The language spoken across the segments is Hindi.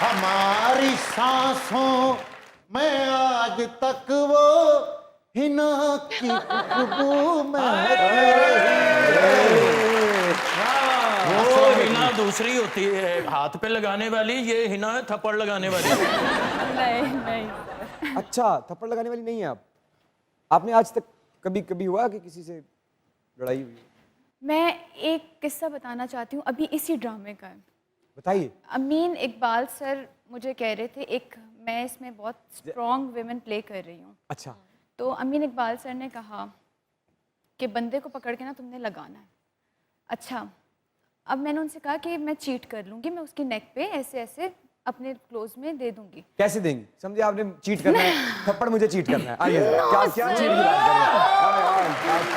हमारी सांसों में आज तक वो हिना की खुशबू महक वो हिना दूसरी होती है हाथ पे लगाने वाली, ये हिना है थप्पड़ लगाने वाली। नहीं नहीं। अच्छा, थप्पड़ लगाने वाली नहीं है आप? आपने आज तक कभी कभी हुआ कि किसी से लड़ाई हुई? मैं एक किस्सा बताना चाहती हूँ, अभी इसी ड्रामे का है। बताइए। अमीन इकबाल सर मुझे कह रहे थे, एक मैं इसमें बहुत स्ट्रॉन्ग विमेन प्ले कर रही हूँ। अच्छा। तो अमीन इकबाल सर ने कहा कि बंदे को पकड़ के ना तुमने लगाना है। अच्छा, अब मैंने उनसे कहा कि मैं चीट कर लूँगी, मैं उसकी नेक पे ऐसे ऐसे अपने क्लोज में दे दूंगी। कैसे देंगी? समझे आपने चीट करना है, थप्पड़ मुझे चीट करना है। आइए क्या क्या चीट की बात कर रहे हैं?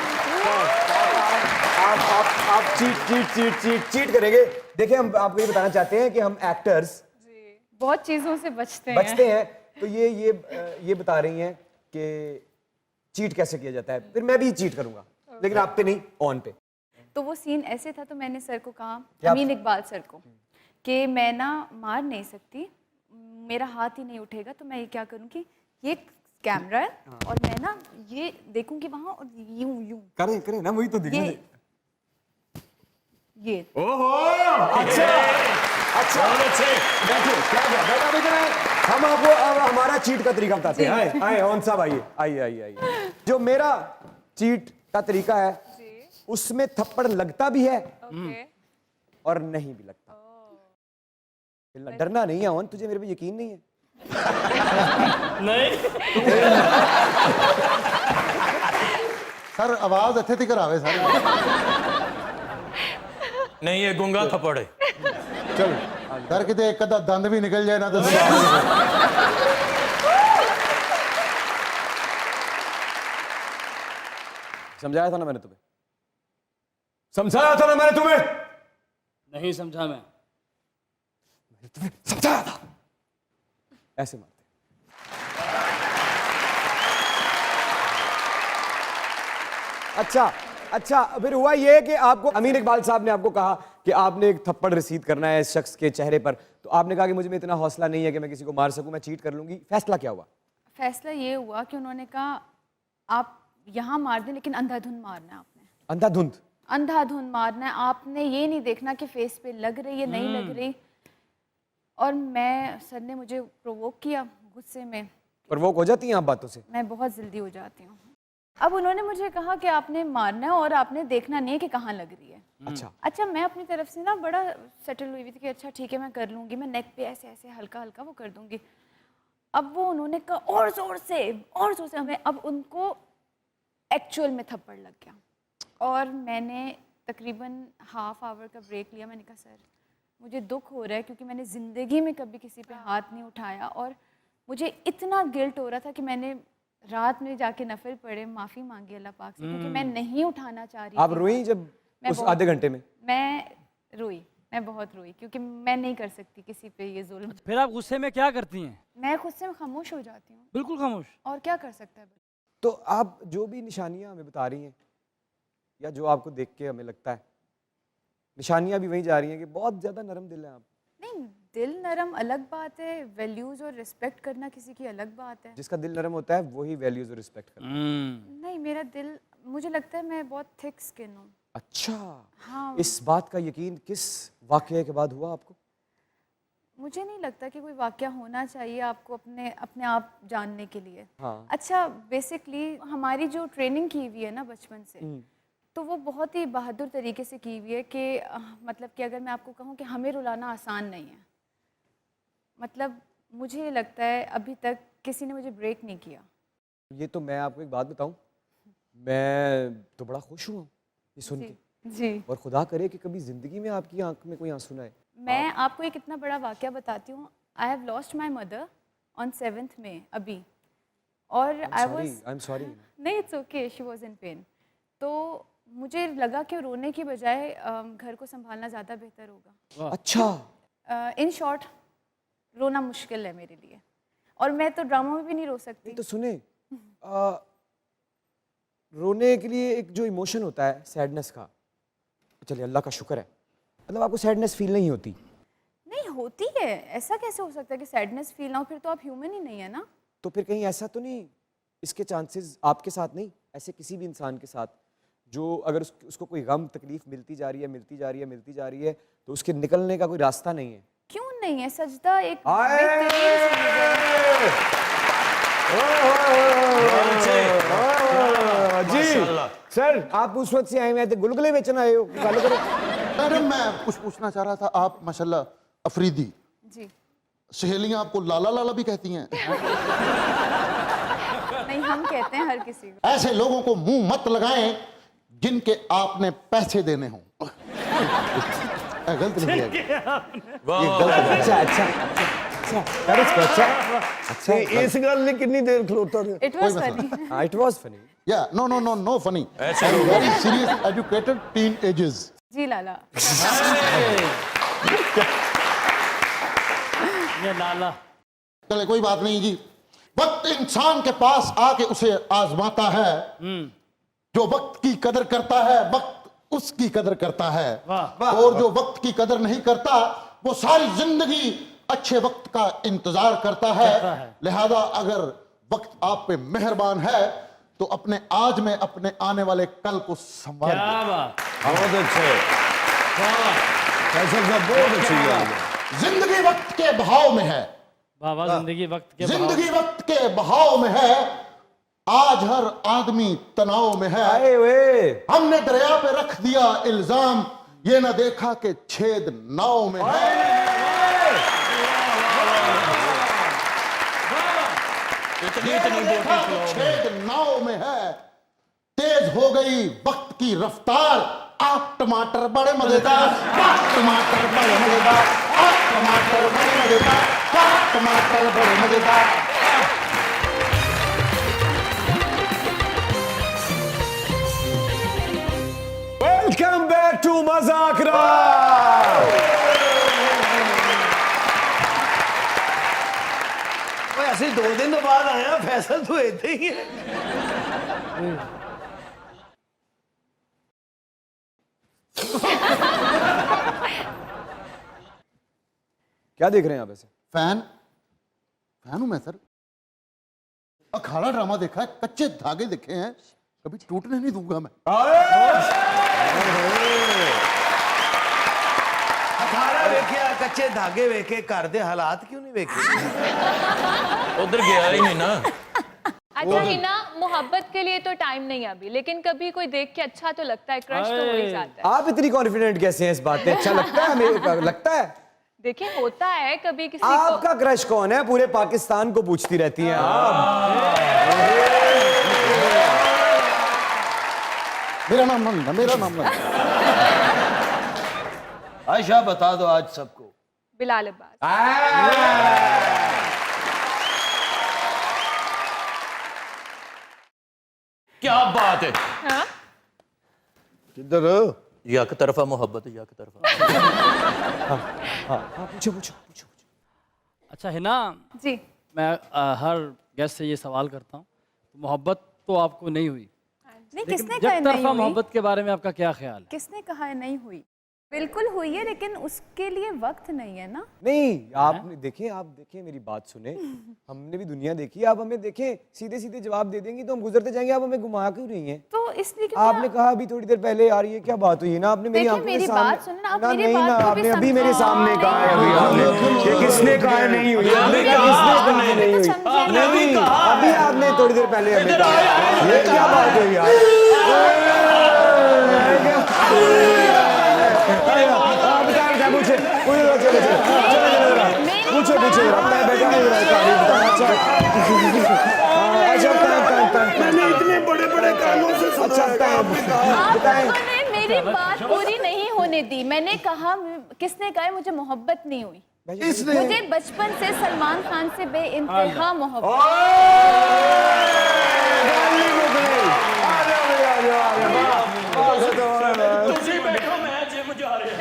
आप cheat cheat cheat cheat cheat करेंगे। देखिए, हम आपको ये बताना चाहते हैं कि हम एक्टर्स बहुत चीज़ों से बचते हैं। तो ये बता रही हैं कि चीट कैसे किया जाता है। फिर मैं भी चीट करूंगा, लेकिन आप पे नहीं, ऑन पे। तो वो सीन ऐसे था, तो मैंने सर को कहा, अमीन इकबाल सर को, कि मैं ना मार नहीं सकती, मेरा हाथ ही नहीं उठेगा, तो मैं ये क्या करूँगी, ये कैमरा है और मैं ना ये देखूंगी वहाँ और यूं यूं करें करें ना, वही तो दिखा। ये ओहो, अच्छा अच्छा, बैठो, क्या बैठा बैठा है। हम आपको अब हमारा चीट का तरीका बताते हैं। आए आए ऑन साहब, आइए आइए आइए आइए। जो मेरा चीट का तरीका है उसमें थप्पड़ लगता भी है और नहीं भी लगता। डरना नहीं है ओन, तुझे मेरे पे यकीन नहीं है? नहीं सर आवाज अच्छे थी करावे सर। नहीं, ये गूंगा थप्पड़ है। चलो सर, कितने एक अद्धा दंद भी निकल जाए ना तो समझाया था ना मैंने तुम्हें, समझाया था ना मैंने तुम्हें? नहीं समझा मैं। तुम्हें समझाया था। ऐसे मारते। अच्छा अच्छा, फिर हुआ ये कि आपको अमीन इकबाल साहब ने आपको कहा कि आपने एक थप्पड़ रसीद करना है इस शख्स के चेहरे पर, तो आपने कहा कि मुझे में इतना हौसला नहीं है कि मैं किसी को मार सकूं, मैं चीट कर लूंगी। फैसला क्या हुआ? फैसला ये हुआ कि उन्होंने कहा आप यहाँ मार दें, लेकिन अंधाधुंध मारना है आपने। अंधाधुंध? अंधाधुंध मारना है आपने, ये नहीं देखना कि फेस पे लग रही है नहीं लग रही। और मैं, सर ने मुझे प्रोवोक किया गुस्से में। प्रवोक हो जाती हैं आप बातों से? मैं बहुत जल्दी हो जाती हूँ। अब उन्होंने मुझे कहा कि आपने मारना है और आपने देखना नहीं है कि कहाँ लग रही है। अच्छा, मैं अपनी तरफ से ना बड़ा सेटल हुई थी कि अच्छा ठीक है मैं कर लूँगी, मैं नेक पे ऐसे ऐसे हल्का हल्का वो कर दूँगी। अब वो उन्होंने कहा और ज़ोर से हमें, अब उनको एक्चुअल में थप्पड़ लग गया। और मैंने तकरीबन हाफ आवर का ब्रेक लिया। मैंने कहा सर मुझे दुख हो रहा है, क्योंकि मैंने ज़िंदगी में कभी किसी पे हाथ नहीं उठाया और मुझे इतना गिल्ट हो रहा था कि मैंने रात में जाके नफिल पढ़े, माफ़ी मांगी अल्लाह पाक से, क्योंकि मैं नहीं उठाना चाह रही थी। आप रोई जब उस आधे घंटे में? मैं बहुत रोई, क्योंकि मैं नहीं कर सकती किसी पे ये जुल्म। फिर आप गुस्से में क्या करती हैं? मैं गुस्से में खामोश हो जाती हूँ। बिल्कुल खामोश। और क्या कर सकता है? तो आप जो भी निशानियां हमें बता रही हैं या जो आपको देख के हमें लगता है, निशानियां भी वहीं जा रही हैं कि बहुत ज्यादा नरम दिल है आप। नहीं, दिल नरम अलग बात है, वैल्यूज और रिस्पेक्ट करना किसी की अलग बात है। जिसका दिल नरम होता है वही वैल्यूज और रिस्पेक्ट करता है। नहीं, मेरा दिल, मुझे लगता है मैं बहुत थिक स्किन हूँ। अच्छा, हाँ। इस बात का यकीन किस वाकये के बाद हुआ आपको? मुझे नहीं लगता कि कोई वाकया होना चाहिए आपको अपने आप जानने के लिए। हाँ। अच्छा, बेसिकली हमारी जो ट्रेनिंग की हुई है ना बचपन से, तो वो बहुत ही बहादुर तरीके से की हुई है कि मतलब कि अगर मैं आपको कहूँ कि हमें रुलाना आसान नहीं है, मतलब मुझे ये लगता है अभी तक किसी ने मुझे ब्रेक नहीं किया। ये तो मैं आपको एक बात बताऊं, मैं तो बड़ा खुश हुआ ये सुन के। जी। और खुदा करे कि कभी जिंदगी में आपकी आंख में कोई आंसू ना आए। मैं आपको एक इतना बड़ा वाकया बताती हूँ। I have lost my mother on 7th May अभी, और आई एम सॉरी। नहीं, it's okay, she was in pen. तो मुझे लगा कि रोने की बजाय घर को संभालना ज़्यादा बेहतर होगा। अच्छा, इन शॉर्ट, रोना मुश्किल है मेरे लिए, और मैं तो ड्रामा में भी नहीं रो सकती। तो सुने, रोने के लिए एक जो इमोशन होता है सैडनेस का, चलिए अल्लाह का शुक्र है, मतलब आपको सैडनेस फील नहीं होती? नहीं होती है, ऐसा कैसे हो सकता है कि सैडनेस फील ना हो, फिर तो आप ह्यूमन ही नहीं है ना। तो फिर कहीं ऐसा तो नहीं, इसके चांसेस आपके साथ नहीं, ऐसे किसी भी इंसान के साथ जो अगर उसको कोई गम तकलीफ मिलती जा रही है, मिलती जा रही है, मिलती जा रही है, तो उसके निकलने का कोई रास्ता नहीं है? क्यों नहीं है सजदा, एक आए! बेहतरीन चीज़ है। जी सर, आप उस वक्त से आए हुए थे, गुलगुले बेचने आए हो? गल करो। मैडम मैं कुछ पूछना चाह रहा था, आप माशाल्लाह अफरीदी, जी सहेलियां आपको लाला लाला भी कहती हैं? नहीं, हम कहते हैं हर किसी को। ऐसे लोगों को मुंह मत लगाएं जिनके आपने पैसे देने हों। गलत नहीं है ये, गलत है। अच्छा अच्छा अच्छा that is good, अच्छा इस गल ने कितनी देर खलोता रहा? It was funny. it was funny। Yeah, no funny. Very serious, educated teenagers. जी लाला। ये लाला। चले कोई बात नहीं जी। वक्त इंसान के पास आके उसे आजमाता है, जो वक्त की कदर करता है वक्त उसकी कदर करता है, और जो वक्त की कदर नहीं करता वो सारी जिंदगी अच्छे वक्त का इंतजार करता है। लिहाजा अगर वक्त आप पे मेहरबान है तो अपने आज में अपने आने वाले कल को संभाल। क्या बात। बहुत अच्छे, फैसल साहब बहुत अच्छी बात है। जिंदगी वक्त के बहाव में है, बाबा जिंदगी वक्त के जिंदगी वक्त के बहाव में है, आज हर आदमी तनाव में है। आए वे हमने दरिया पे रख दिया इल्जाम, ये ना देखा कि छेद नाव में है। इतनी छेद नाव में है, तेज हो गई वक्त की रफ्तार, आप टमाटर बड़े मजेदार, आप टमाटर बड़े मजेदार, आप टमाटर बड़े मजेदार, आप टमाटर बड़े मजेदार। वेलकम बैक टू मजाकरा। ऐसे 2 दिन बाद आया, फैसल तो ऐसे ही है। क्या देख रहे हैं आप ऐसे? फैन हूं मैं सर। अखाड़ा ड्रामा देखा है, कच्चे धागे देखे हैं, कभी टूटने नहीं दूंगा मैं। अखाड़ा वेख्या, कच्चे धागे वेखे, घर दे हालात क्यों नहीं वेखे? उधर गया ही नहीं ना। अच्छा हिना, मोहब्बत के लिए तो टाइम नहीं अभी, लेकिन कभी कोई देख के अच्छा तो लगता है, क्रश तो हो ही जाता है। आप इतनी कॉन्फिडेंट कैसे हैं इस बात पे? अच्छा लगता है हमें, लगता है। देखिए होता है कभी किसी आपका क्रश कौन है? पूरे पाकिस्तान को पूछती रहती हैं आप। मेरा नाम नंदा, मेरा नाम नंदा। आयशा बता दो आज सबको। को बिलाल अब्बास। क्या बात है। हाँ? किधर? यक तरफा मोहब्बत, यक तरफा। पूछो पूछो पूछो। अच्छा हिना, जी मैं हर गेस्ट से ये सवाल करता हूँ, मोहब्बत तो आपको नहीं हुई, नहीं, लेकिन किसने कहा जब नहीं तरफा हुई? मोहब्बत के बारे में आपका क्या ख्याल है? किसने कहा है नहीं हुई? बिल्कुल हुई है, लेकिन उसके लिए वक्त नहीं है ना। नहीं, आपने देखें, आप देखें मेरी बात सुने, हमने भी दुनिया देखी, आप हमें देखें सीधे सीधे जवाब दे देंगी तो हम गुजरते जाएंगे, आप हमें घुमा क्यों रही हैं? तो इसलिए क्यों आपने कहा अभी थोड़ी देर पहले आ रही है, क्या बात हुई है ना? आपने मेरी देखिए, आंखों के मेरी सामने बात सुनना, आप ना, मेरी नहीं बात ना, को भी आपने अभी मेरे समझो। सामने कहा है, अभी नहीं, आपने ये किसने कहा है नहीं हुई? अभी किसने कहा कहा है नहीं हुई? समझे नहीं, कहा। अभी आपने थोड़ी देर पहले हमें कहा। ये क्या बात हुई यार? आप बताएं, पूछे पूछे पूछे मैंने इतने बड़े बड़े कानों से सुना है कि आपने कहा। आपने मेरी बात पूरी नहीं होने दी। मैंने कहा, किसने कहा है मुझे मोहब्बत नहीं हुई? इसने मुझे बचपन से सलमान खान से बेइंतहा मोहब्बत। तुसी बैठो, मैं जिम जा रहा।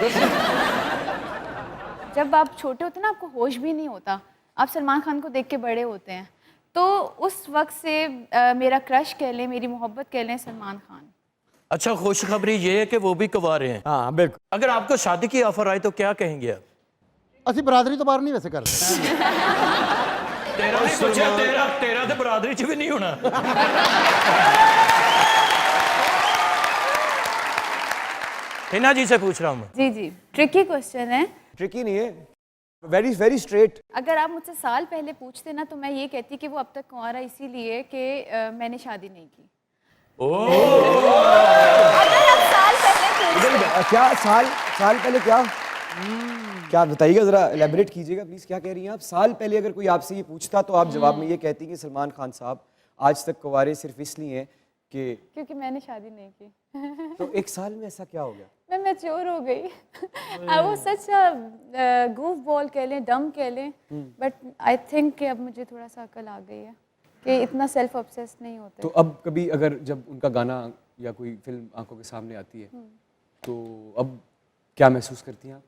जब आप छोटे होते ना, आपको होश भी नहीं होता, आप सलमान खान को देख के बड़े होते हैं, तो उस वक्त से मेरा क्रश कह लें, मेरी मोहब्बत कह लें सलमान खान। अच्छा, खुशखबरी ये है कि वो भी कुंवारे हैं। हाँ बिल्कुल। अगर आपको शादी की ऑफर आए तो क्या कहेंगे आप? ਅਸੀਂ ਬਰਾਦਰੀ ਤੋਂ ਬਾਹਰ नहीं वैसे करते। तेरा नहीं पूछा, तेरा तो बरादरी च भी नहीं होना। हिना जी से पूछ रहा हूँ मैं। जी जी, ट्रिकी क्वेश्चन है। ट्रिकी नहीं है, वेरी वेरी स्ट्रेट। अगर आप मुझसे साल पहले पूछते ना तो मैं ये कहती कि वो अब तक कुंवारा इसीलिए कि मैंने शादी नहीं की। अगर आप साल पहले पूछते। क्या साल पहले क्या क्या बताइएगा, जरा एलेबोरेट कीजिएगा प्लीज, क्या कह रही हैं आप? साल पहले अगर कोई आपसे ये पूछता तो आप जवाब में ये कहती कि सलमान खान साहब आज तक कुंवारे सिर्फ इसलिए हैं कि क्योंकि मैंने शादी नहीं की। तो एक साल में ऐसा क्या हो गया? मैं मैच्योर हो गई। I was such a goof ball कह लें, डम कह लें, बट आई थिंक कि अब मुझे थोड़ा सा अकल आ गई है कि इतना सेल्फ ऑब्सेस्ड नहीं होते। तो अब कभी अगर जब उनका गाना या कोई फिल्म आंखों के सामने आती है तो अब क्या महसूस करती हैं आप?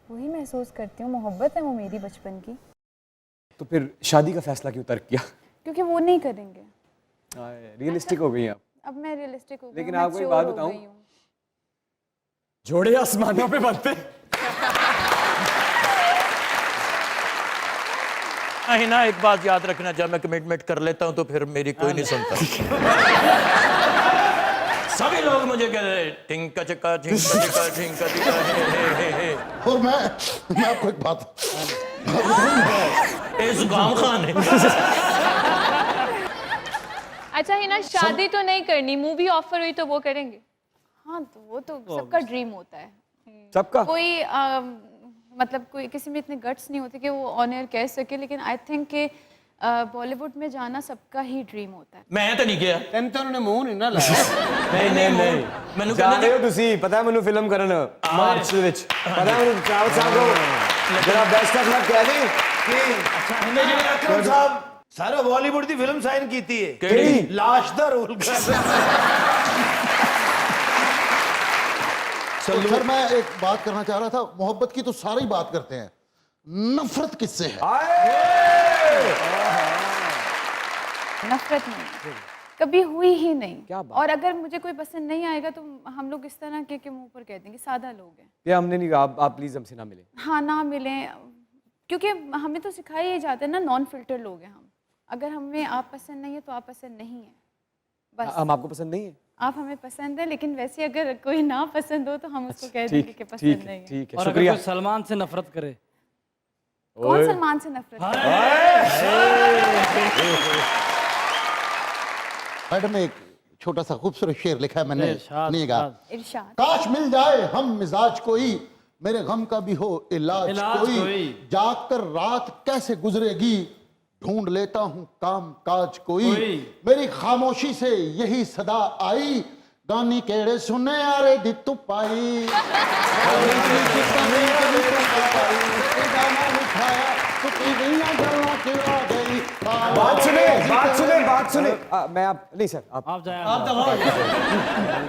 वही महसूस करती हूँ, मोहब्बत है वो मेरी बचपन की। तो फिर शादी का फैसला क्यों तर्क किया? क्योंकि वो नहीं करेंगे। रियलिस्टिक हो गई आप। अब मैं रियलिस्टिक हो गई, लेकिन मैं आपको एक mature बात हो बताऊं? गई हूँ। जोड़े आसमानों पे बनते। हिना, एक बात याद रखना, जब मैं कमिटमेंट कर लेता हूँ तो फिर मेरी कोई नहीं सुनता। सभी लोग मुझे कह रहे टिंका चका टिंका चका टिंका चका हे। और मैं आपको एक बात ए जुकाम खान है। अच्छा हिना, शादी तो नहीं करनी, मूवी ऑफर हुई तो वो करेंगे? हाँ, तो वो तो सबका ड्रीम होता है। सबका? कोई मतलब कोई किसी में इतने गट्स नहीं होते कि वो ऑन एयर कह सके, लेकिन आई थिंक कि बॉलीवुड में जाना सबका ही ड्रीम होता है। मैं तो नहीं गया। ਤੈਨੂੰ ਤਾਂ ਉਹਨੇ ਮੂੰਹ ਨਹੀਂ ਨਾ ਲਾਇਆ। नहीं मैंने जा रहे हो तुसी, पता है मैनू फिल्म करन मार्च ਦੇ ਵਿੱਚ, पता है मैनू चाव साहब को जरा बेस्ट ऑफ लक कह दी कि अकरम साहब सारे बॉलीवुड की फिल्म साइन की है, केड़ी? लाश दा रोल कर। तो सर मैं एक बात करना चाह रहा था, मोहब्बत की तो सारे ही बात करते हैं, नफरत किससे है? नफरत नहीं, कभी हुई ही नहीं। क्या बात? और अगर मुझे कोई पसंद नहीं आएगा तो हम लोग इस तरह के मुंह पर कह देंगे, सादा लोग हैं। ये हमने नहीं कहा, आप प्लीज हमसे ना मिले। हाँ, ना मिलें, क्योंकि हमें तो सिखाया ही जाता है ना, नॉन फिल्टर लोग हैं हम। अगर हमें आप पसंद नहीं है तो आप पसंद नहीं है, बस। हम आपको पसंद नहीं है? आप हमें पसंद है, लेकिन वैसे अगर कोई ना पसंद हो तो हम उसको कह देंगे ठीक कि ठीक पसंद नहीं है। ठीक है, और अगर शुक्रिया। कोई सलमान से नफरत करे, कौन सलमान से नफरत करे? मैडम एक छोटा सा खूबसूरत शेर लिखा है मैंने, इरशाद, सुनिएगा। इरशाद। काश मिल जाए हम मिजाज कोई, मेरे गम का भी हो इलाज कोई, जाग कर रात कैसे गुजरेगी, ढूंढ लेता हूँ काम काज कोई, मेरी खामोशी से यही सदा आई, गानी केड़े सुने यारे दी तू पाई, बात सुने। मैं आप नहीं सर, आप आप जाए